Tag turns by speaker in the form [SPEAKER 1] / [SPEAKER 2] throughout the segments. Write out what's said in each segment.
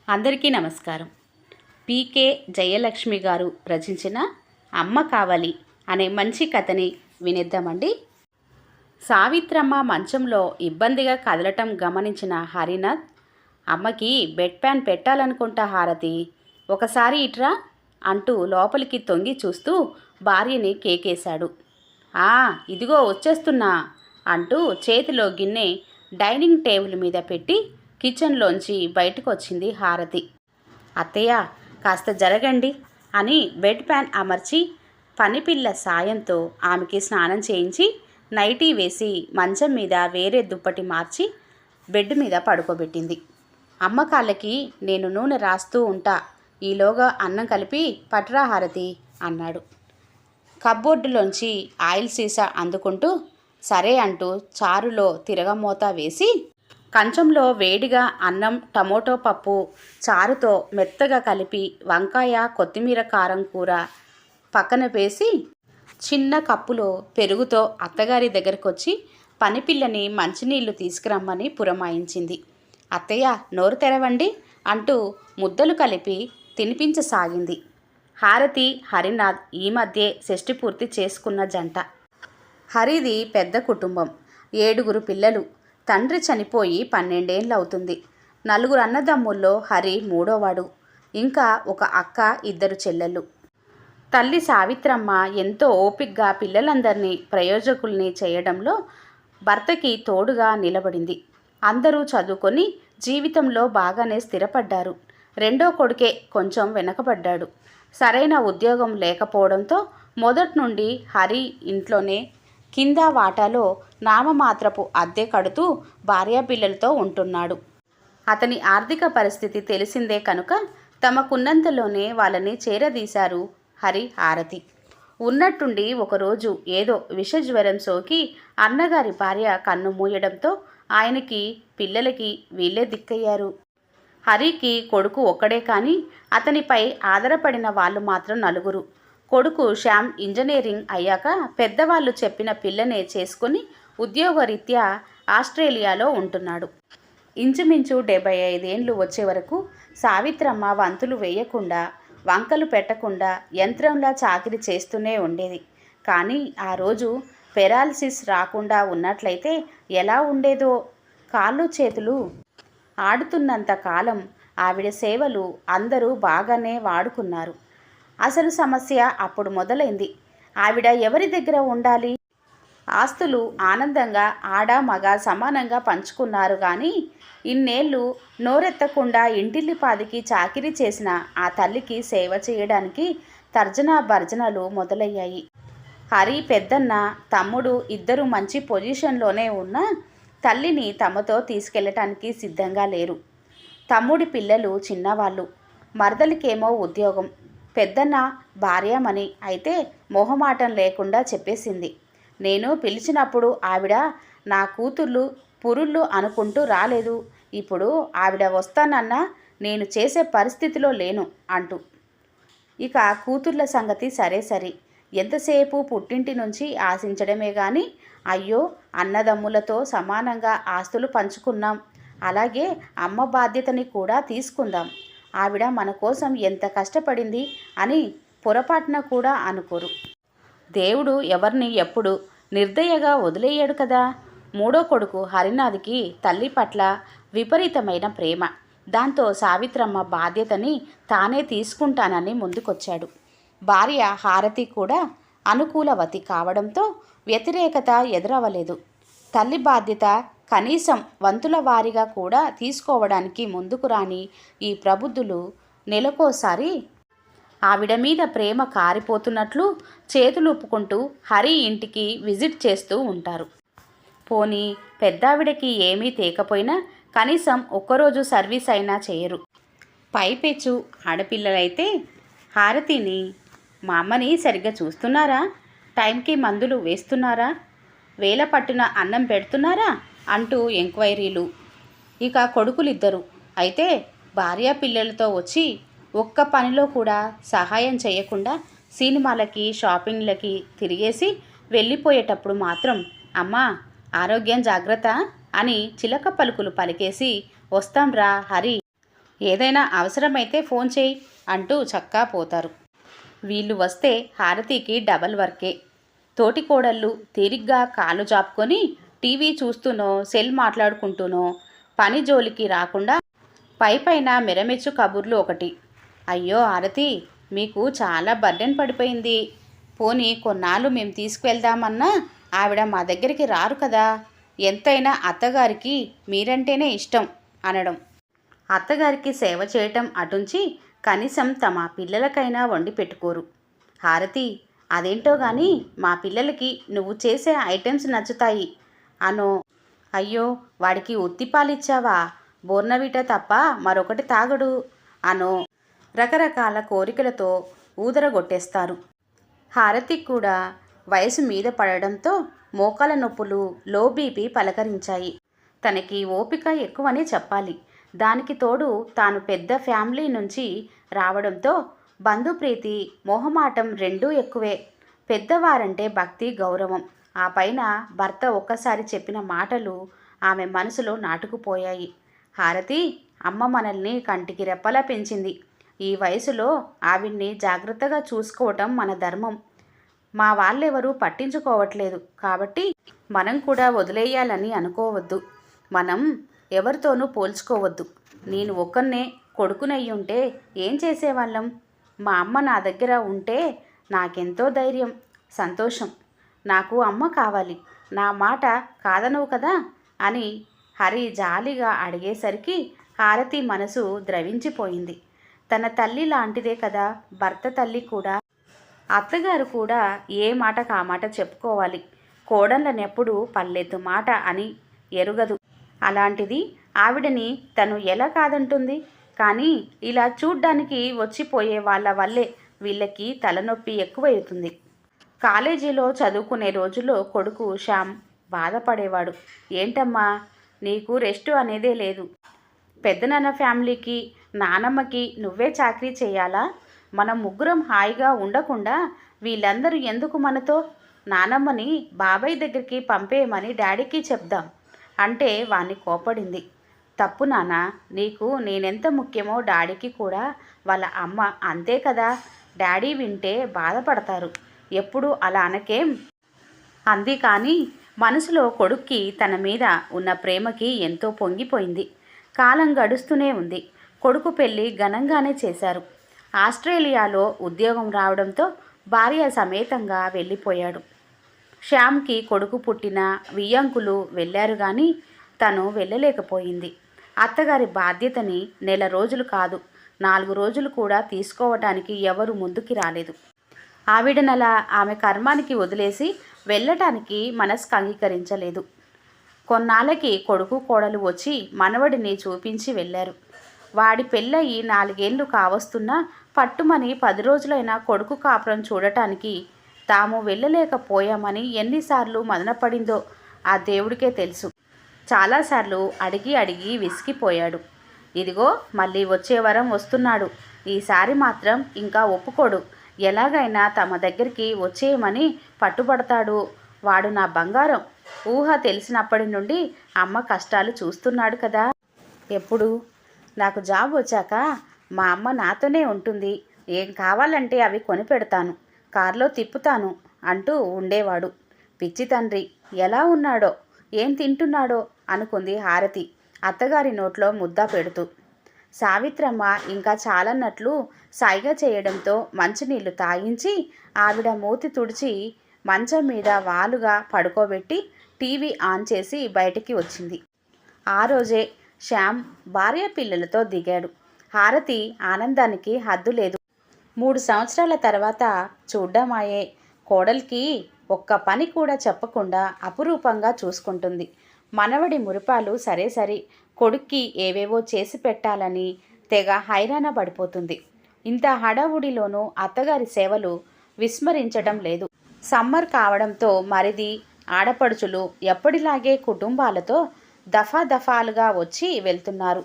[SPEAKER 1] అందరికీ నమస్కారం. పీకే జయలక్ష్మి గారు రచించిన అమ్మ కావాలి అనే మంచి కథని వినేద్దామండి. సావిత్రమ్మ మంచంలో ఇబ్బందిగా కదలటం గమనించిన హరినాథ్, అమ్మకి బెడ్ ప్యాన్ పెట్టాలనుకుంటా హారతి, ఒకసారి ఇట్రా అంటూ లోపలికి తొంగి చూస్తూ భార్యని కేకేశాడు. ఇదిగో వచ్చేస్తున్నా అంటూ చేతిలో గిన్నె డైనింగ్ టేబుల్ మీద పెట్టి కిచెన్లోంచి బయటకు వచ్చింది హారతి. అత్తయ్య, కాస్త జరగండి అని బెడ్ ప్యాన్ అమర్చి పనిపిల్ల సాయంతో ఆమెకి స్నానం చేయించి నైటీ వేసి మంచం మీద వేరే దుప్పటి మార్చి బెడ్ మీద పడుకోబెట్టింది. అమ్మ కాళ్ళకి నేను నూనె రాస్తూ ఉంటా, ఈలోగా అన్నం కలిపి పట్రా హారతి అన్నాడు. కబ్బోర్డులోంచి ఆయిల్ సీసా అందుకుంటూ సరే అంటూ చారులో తిరగమూత వేసి కంచంలో వేడిగా అన్నం, టమోటో పప్పు చారుతో మెత్తగా కలిపి వంకాయ కొత్తిమీర కారం కూర పక్కన వేసి చిన్న కప్పులో పెరుగుతో అత్తగారి దగ్గరకు వచ్చి పనిపిల్లని మంచినీళ్లు తీసుకురమ్మని పురమాయించింది. అత్తయ్య, నోరు తెరవండి అంటూ ముద్దలు కలిపి తినిపించసాగింది. హారతి, హరినాథ్ ఈ మధ్యే షష్ఠి పూర్తి చేసుకున్న జంట. హరిది పెద్ద కుటుంబం, 7 పిల్లలు. తండ్రి చనిపోయి 12 ఏళ్ళు అవుతుంది. 4 అన్నదమ్ముల్లో హరి 3వవాడు. ఇంకా ఒక అక్క, 2 చెల్లెళ్ళు. తల్లి సావిత్రమ్మ ఎంతో ఓపికగా పిల్లలందరినీ ప్రయోజకుల్ని చేయడంలో భర్తకి తోడుగా నిలబడింది. అందరూ చదువుకొని జీవితంలో బాగానే స్థిరపడ్డారు. 2వ కొడుకే కొంచెం వెనకబడ్డాడు. సరైన ఉద్యోగం లేకపోవడంతో మొదటి నుండి హరి ఇంట్లోనే కింద వాటాలో నామమాత్రపు అద్దె కడుతూ భార్యాపిల్లలతో ఉంటున్నాడు. అతని ఆర్థిక పరిస్థితి తెలిసిందే కనుక తమకున్నంతలోనే వాళ్ళని చేరదీశారు హరి, హారతి. ఉన్నట్టుండి ఒకరోజు ఏదో విషజ్వరం సోకి అన్నగారి భార్య కన్ను మూయడంతో ఆయనకి, పిల్లలకి వీళ్ళే దిక్కయ్యారు. హరికి కొడుకు ఒక్కడే కానీ అతనిపై ఆధారపడిన వాళ్ళు మాత్రం 4. కొడుకు శ్యామ్ ఇంజనీరింగ్ అయ్యాక పెద్దవాళ్ళు చెప్పిన పిల్లనే చేసుకుని ఉద్యోగరీత్యా ఆస్ట్రేలియాలో ఉంటున్నాడు. ఇంచుమించు 75 ఏండ్లు వచ్చే వరకు సావిత్రమ్మ వంతులు వేయకుండా, వంకలు పెట్టకుండా యంత్రంలా చాకిరీ చేస్తూనే ఉండేది. కానీ ఆ రోజు పెరాలసిస్ రాకుండా ఉన్నట్లయితే ఎలా ఉండేదో. కాళ్ళు చేతులు ఆడుతున్నంత కాలం ఆవిడ సేవలు అందరూ బాగానే వాడుకున్నారు. అసలు సమస్య అప్పుడు మొదలైంది. ఆవిడ ఎవరి దగ్గర ఉండాలి? ఆస్తులు ఆనందంగా ఆడ మగ సమానంగా పంచుకున్నారు కానీ ఇన్నేళ్ళు నోరెత్తకుండా ఇంటిల్లిపాదికి చాకిరీ చేసిన ఆ తల్లికి సేవ చేయడానికి తర్జనా భర్జనలు మొదలయ్యాయి. హరి పెద్దన్న, తమ్ముడు ఇద్దరు మంచి పొజిషన్లోనే ఉన్నా తల్లిని తమతో తీసుకెళ్ళటానికి సిద్ధంగా లేరు. తమ్ముడి పిల్లలు చిన్నవాళ్ళు, మరదలికేమో ఉద్యోగం. పెద్దన్న భార్యామణి అయితే మొహమాటం లేకుండా చెప్పేసింది. నేను పిలిచినప్పుడు ఆవిడ నా కూతుర్లు పురుళ్ళు అనుకుంటూ రాలేదు. ఇప్పుడు ఆవిడ వస్తానన్నా నేను చేసే పరిస్థితిలో లేను అంటూ. ఇక కూతుర్ల సంగతి సరే, ఎంతసేపు పుట్టింటి నుంచి ఆశించడమే కానీ అయ్యో అన్నదమ్ములతో సమానంగా ఆస్తులు పంచుకున్నాం, అలాగే అమ్మ బాధ్యతని కూడా తీసుకుందాం, ఆవిడ మన కోసం ఎంత కష్టపడింది అని పొరపాటున కూడా అనుకోరు. దేవుడు ఎవరిని ఎప్పుడు నిర్దయగా వదిలేయడు కదా. 3వ కొడుకు హరినాథ్కి తల్లి పట్ల విపరీతమైన ప్రేమ. దాంతో సావిత్రమ్మ బాధ్యతని తానే తీసుకుంటానని ముందుకొచ్చాడు. భార్య హారతి కూడా అనుకూలవతి కావడంతో వ్యతిరేకత ఎదురవ్వలేదు. తల్లి బాధ్యత కనీసం వంతుల వారీగా కూడా తీసుకోవడానికి ముందుకు రాని ఈ ప్రబుద్ధులు నెలకోసారి ఆవిడ మీద ప్రేమ కారిపోతున్నట్లు చేతులుప్పుకుంటూ హరి ఇంటికి విజిట్ చేస్తూ ఉంటారు. పోనీ పెద్దావిడకి ఏమీ తేకపోయినా కనీసం ఒక్కరోజు సర్వీస్ అయినా చేయరు. పైపెచ్చు ఆడపిల్లలైతే హారతిని, మా అమ్మని సరిగ్గా చూస్తున్నారా, టైంకి మందులు వేస్తున్నారా, వేల పట్టున అన్నం పెడుతున్నారా అంటూ ఎంక్వైరీలు. ఇక కొడుకులిద్దరు అయితే భార్య పిల్లలతో వచ్చి ఒక్క పనిలో కూడా సహాయం చేయకుండా సినిమాలకి, షాపింగ్లకి తిరిగేసి వెళ్ళిపోయేటప్పుడు మాత్రం అమ్మా ఆరోగ్యం జాగ్రత్త అని చిలక పలుకులు పలికేసి వస్తాంరా హరి ఏదైనా అవసరమైతే ఫోన్ చేయి అంటూ చక్కా పోతారు. వీళ్ళు వస్తే హారతికి డబల్ వర్కే. తోటి కోడళ్ళు తీరిగ్గా కాళ్ళు జాపుకొని టీవీ చూస్తూనో సెల్ మాట్లాడుకుంటూనో పని జోలికి రాకుండా పైపైన మెరమెచ్చు కబుర్లు ఒకటి. అయ్యో హారతి, మీకు చాలా బర్డెన్ పడిపోయింది. పోనీ కొన్నాళ్ళు మేము తీసుకువెళ్దామన్నా ఆవిడ మా దగ్గరికి రారు కదా. ఎంతైనా అత్తగారికి మీరంటేనే ఇష్టం అనడం. అత్తగారికి సేవ చేయటం అటుంచి కనీసం తమ పిల్లలకైనా వండి పెట్టుకోరు. హారతి, అదేంటో గాని మా పిల్లలకి నువ్వు చేసే ఐటమ్స్ నచ్చుతాయి అనో. అయ్యో వాడికి ఉత్తిపాలిచ్చావా, బోర్నవిట తప్ప మరొకటి తాగడు అనో రకరకాల కోరికలతో ఊదరగొట్టేస్తారు. హారతికి కూడా వయసు మీద పడడంతో మోకాల నొప్పులు, లో బీపీ పలకరించాయి. తనకి ఓపిక ఎక్కువని చెప్పాలి. దానికి తోడు తాను పెద్ద ఫ్యామిలీ నుంచి రావడంతో బంధుప్రీతి, మొహమాటం రెండూ ఎక్కువే. పెద్దవారంటే భక్తి, గౌరవం. ఆ పైన భర్త ఒక్కసారి చెప్పిన మాటలు ఆమె మనసులో నాటుకుపోయాయి. హారతి, అమ్మ మనల్ని కంటికి రెప్పలా పెంచింది. ఈ వయసులో ఆవిడ్ని జాగ్రత్తగా చూసుకోవటం మన ధర్మం. మా వాళ్ళెవరూ పట్టించుకోవట్లేదు కాబట్టి మనం కూడా వదిలేయాలని అనుకోవద్దు. మనం ఎవరితోనూ పోల్చుకోవద్దు. నేను ఒక్కనే కొడుకునయ్యుంటే ఏం చేసేవాళ్ళం? మా అమ్మ నా దగ్గర ఉంటే నాకెంతో ధైర్యం, సంతోషం. నాకు అమ్మ కావాలి, నా మాట కాదనవు కదా అని హరి జాలిగా అడిగేసరికి హారతి మనసు ద్రవించిపోయింది. తన తల్లి లాంటిదే కదా భర్త తల్లి కూడా. అత్తగారు కూడా ఏ మాట కామాట చెప్పుకోవాలి. కోడళ్ళనెప్పుడు పల్లెత్తు మాట అని ఎరుగదు. అలాంటిది ఆవిడని తను ఎలా కాదంటుంది? కానీ ఇలా చూడ్డానికి వచ్చిపోయే వాళ్ళ వల్లే వీళ్ళకి తలనొప్పి ఎక్కువవుతుంది. కాలేజీలో చదువుకునే రోజుల్లో కొడుకు శ్యామ్ బాధపడేవాడు. ఏంటమ్మా, నీకు రెస్ట్ అనేదే లేదు. పెద్దనాన్న ఫ్యామిలీకి, నానమ్మకి నువ్వే చాకరీ చేయాలా? మనం ముగ్గురం హాయిగా ఉండకుండా వీళ్ళందరూ ఎందుకు మనతో? నానమ్మని బాబాయ్ దగ్గరికి పంపేయమని డాడీకి చెప్దాం అంటే వాణ్ణి కోపడింది. తప్పు నాన్న, నీకు నేనెంత ముఖ్యమో డాడీకి కూడా వాళ్ళ అమ్మ అంతే కదా. డాడీ వింటే బాధపడతారు. ఎప్పుడు అలా అనకేం అంది. కానీ మనసులో కొడుక్కి తన మీద ఉన్న ప్రేమకి ఎంతో పొంగిపోయింది. కాలం గడుస్తూనే ఉంది. కొడుకు పెళ్ళి ఘనంగానే చేశారు. ఆస్ట్రేలియాలో ఉద్యోగం రావడంతో భార్య సమేతంగా వెళ్ళిపోయాడు. శ్యామ్కి కొడుకు పుట్టిన వియ్యంకులు వెళ్ళారు కానీ తను వెళ్ళలేకపోయింది. అత్తగారి బాధ్యతని నెల రోజులు కాదు, 4 రోజులు కూడా తీసుకోవటానికి ఎవరు ముందుకి రాలేదు. ఆవిడనలా ఆమె కర్మానికి వదిలేసి వెళ్ళటానికి మనస్సు అంగీకరించలేదు. కొన్నాళ్ళకి కొడుకు కోడలు వచ్చి మనవడిని చూపించి వెళ్ళారు. వాడి పెళ్ళయి 4 ఏళ్ళు కావస్తున్నా పట్టుమని 10 రోజులైనా కొడుకు కాపురం చూడటానికి తాము వెళ్ళలేకపోయామని ఎన్నిసార్లు మదనపడిందో ఆ దేవుడికే తెలుసు. చాలాసార్లు అడిగి అడిగి విసిగిపోయాడు. ఇదిగో మళ్ళీ వచ్చే వారం వస్తున్నాడు. ఈసారి మాత్రం ఇంకా ఒప్పుకోడు. ఎలాగైనా తమ దగ్గరికి వచ్చేయమని పట్టుబడతాడు. వాడు నా బంగారం. ఊహ తెలిసినప్పటి నుండి అమ్మ కష్టాలు చూస్తున్నాడు కదా. ఎప్పుడు నాకు జాబ్ వచ్చాక మా అమ్మ నాతోనే ఉంటుంది. ఏం కావాలంటే అవి కొనిపెడతాను, కారులో తిప్పుతాను అంటూ ఉండేవాడు. పిచ్చి తండ్రి, ఎలా ఉన్నాడో, ఏం తింటున్నాడో అనుకుంది హారతి అత్తగారి నోట్లో ముద్ద పెడుతూ. సావిత్రమ్మ ఇంకా చాలన్నట్లు సైగ చేయడంతో మంచినీళ్లు తాగించి ఆవిడ మూతి తుడిచి మంచం మీద వాలుగా పడుకోబెట్టి టీవీ ఆన్ చేసి బయటికి వచ్చింది. ఆ రోజే శ్యామ్ భార్య పిల్లలతో దిగాడు. హారతి ఆనందానికి హద్దు లేదు. 3 సంవత్సరాల తర్వాత చూడ్డమాయే. కోడలికి ఒక్క పని కూడా చెప్పకుండా అపురూపంగా చూసుకుంటుంది. మనవడి మురిపాలు సరే సరే, కొడుక్కి ఏవేవో చేసి పెట్టాలని తెగ హైరాణ పడిపోతుంది. ఇంత హడావుడిలోనూ అత్తగారి సేవలు విస్మరించడం లేదు. సమ్మర్ కావడంతో మరిది, ఆడపడుచులు ఎప్పటిలాగే కుటుంబాలతో దఫాదఫాలుగా వచ్చి వెళ్తున్నారు.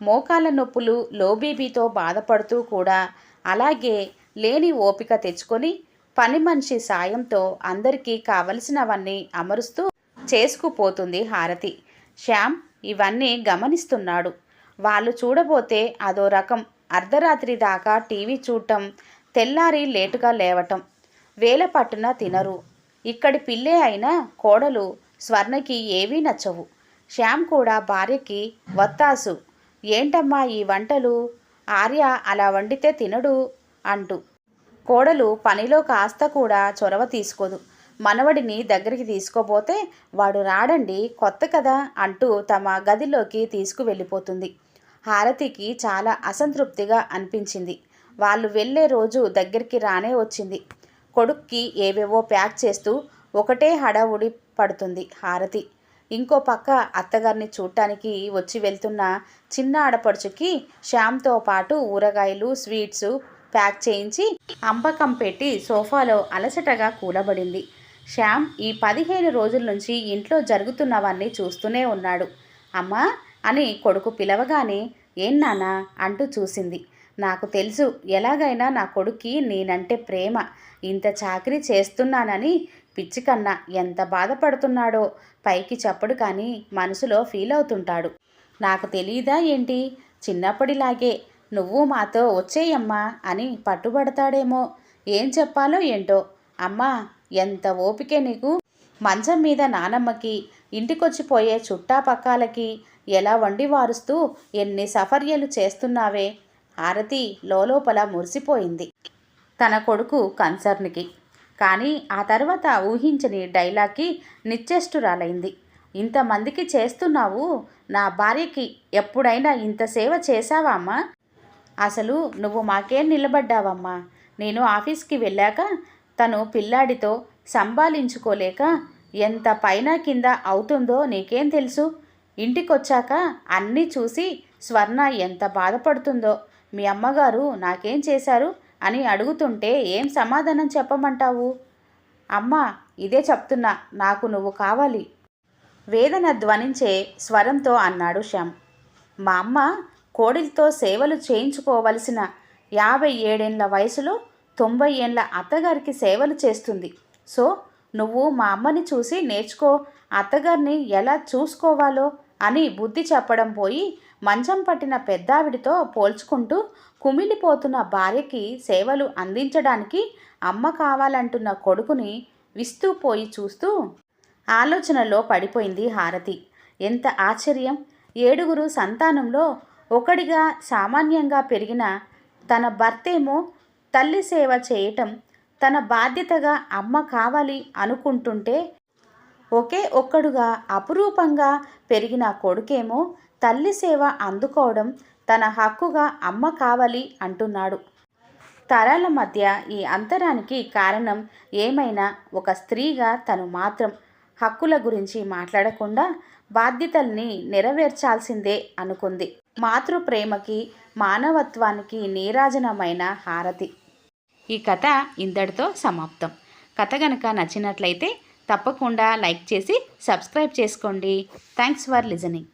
[SPEAKER 1] మోకాళ్ళ నొప్పులు, లో బీపీతో బాధపడుతూ కూడా అలాగే లేని ఓపిక తెచ్చుకొని పని మనిషి సాయంతో అందరికీ కావలసినవన్నీ అమరుస్తూ చేసుకుపోతుంది హారతి. శ్యామ్ ఇవన్నీ గమనిస్తున్నాడు. వాళ్ళు చూడబోతే అదో రకం. అర్ధరాత్రి దాకా టీవీ చూడటం, తెల్లారి లేటుగా లేవటం, వేల పట్టున తినరు. ఇక్కడి పిల్లే అయినా కోడలు స్వర్ణకి ఏవీ నచ్చవు. శ్యామ్ కూడా భార్యకి వత్తాసు, ఏంటమ్మా ఈ వంటలు, ఆర్య అలా వండితే తినడు అంటూ. కోడలు పనిలో కాస్త కూడా చొరవ తీసుకోదు. మనవడిని దగ్గరికి తీసుకోబోతే వాడు రాడండి, కొత్త కదా అంటూ తమ గదిలోకి తీసుకువెళ్ళిపోతుంది. హారతికి చాలా అసంతృప్తిగా అనిపించింది. వాళ్ళు వెళ్ళే రోజు దగ్గరికి రానే వచ్చింది. కొడుక్కి ఏవేవో ప్యాక్ చేస్తూ ఒకటే హడావుడి పడుతుంది హారతి. ఇంకో పక్క అత్తగారిని చూడటానికి వచ్చి వెళ్తున్న చిన్న ఆడపడుచుకి శ్యామ్తో పాటు ఊరగాయలు, స్వీట్స్ ప్యాక్ చేయించి అంపకం పెట్టి సోఫాలో అలసటగా కూలబడింది. శ్యామ్ ఈ 15 రోజుల నుంచి ఇంట్లో జరుగుతున్నవన్నీ చూస్తూనే ఉన్నాడు. అమ్మా అని కొడుకు పిలవగానే ఏం నాన్నా అంటూ చూసింది. నాకు తెలుసు, ఎలాగైనా నా కొడుక్కి నేనంటే ప్రేమ. ఇంత చాకరీ చేస్తున్నానని పిచ్చికన్నా ఎంత బాధపడుతున్నాడో పైకి చెప్పడు, కానీ మనసులో ఫీల్ అవుతుంటాడు. నాకు తెలీదా ఏంటి, చిన్నప్పటిలాగే నువ్వు మాతో వచ్చేయమ్మా అని పట్టుబడతాడేమో. ఏం చెప్పాలో ఏంటో. అమ్మా ఎంత ఓపికే నీకు. మంచం మీద నానమ్మకి, ఇంటికొచ్చిపోయే చుట్టాపక్కాలకి ఎలా వండి వారుస్తూ ఎన్ని సఫర్యలు చేస్తున్నావే. హారతి లోపల మురిసిపోయింది తన కొడుకు కన్సర్న్కి. కానీ ఆ తర్వాత ఊహించని డైలాగ్కి నిశ్చేష్టురాలైంది. ఇంతమందికి చేస్తున్నావు, నా భార్యకి ఎప్పుడైనా ఇంత సేవ చేశావా అమ్మా? అసలు నువ్వు మాకేం నిలబడ్డావమ్మా? నేను ఆఫీస్కి వెళ్ళాక తను పిల్లాడితో సంభాలించుకోలేక ఎంత పైన కింద అవుతుందో నీకేం తెలుసు? ఇంటికొచ్చాక అన్నీ చూసి స్వర్ణ ఎంత బాధపడుతుందో. మీ అమ్మగారు నాకేం చేశారు అని అడుగుతుంటే ఏం సమాధానం చెప్పమంటావు? అమ్మా ఇదే చెప్తున్నా, నాకు నువ్వు కావాలి. వేదన ధ్వనించే స్వరంతో అన్నాడు శ్యామ్. మా అమ్మ కోడిలతో సేవలు చేయించుకోవలసిన 57 ఏళ్ల వయసులో 90 ఏళ్ల అత్తగారికి సేవలు చేస్తుంది. సో నువ్వు మా అమ్మని చూసి నేర్చుకో, అత్తగారిని ఎలా చూసుకోవాలో అని బుద్ధి చెప్పడం పోయి మంచం పట్టిన పెద్దావిడితో పోల్చుకుంటూ కుమిలిపోతున్న భార్యకి సేవలు అందించడానికి అమ్మ కావాలంటున్న కొడుకుని విస్తూపోయి చూస్తూ ఆలోచనలో పడిపోయింది హారతి. ఎంత ఆశ్చర్యం! 7 సంతానంలో ఒకడిగా సామాన్యంగా పెరిగిన తన భర్తేమో తల్లి సేవ చేయటం తన బాధ్యతగా అమ్మ కావాలి అనుకుంటుంటే, ఒకే ఒక్కడుగా అపురూపంగా పెరిగిన కొడుకేమో తల్లి సేవ అందుకోవడం తన హక్కుగా అమ్మ కావాలి అంటున్నాడు. తరాల మధ్య ఈ అంతరానికి కారణం ఏమైనా ఒక స్త్రీగా తను మాత్రం హక్కుల గురించి మాట్లాడకుండా బాధ్యతల్ని నెరవేర్చాల్సిందే అనుకుంది. మాతృప్రేమకి, మానవత్వానికి నీరాజనమైన హారతి. ఈ కథ ఇంతటితో సమాప్తం. కథ కనుక నచ్చినట్లయితే తప్పకుండా లైక్ చేసి సబ్స్క్రైబ్ చేసుకోండి. Thanks for listening.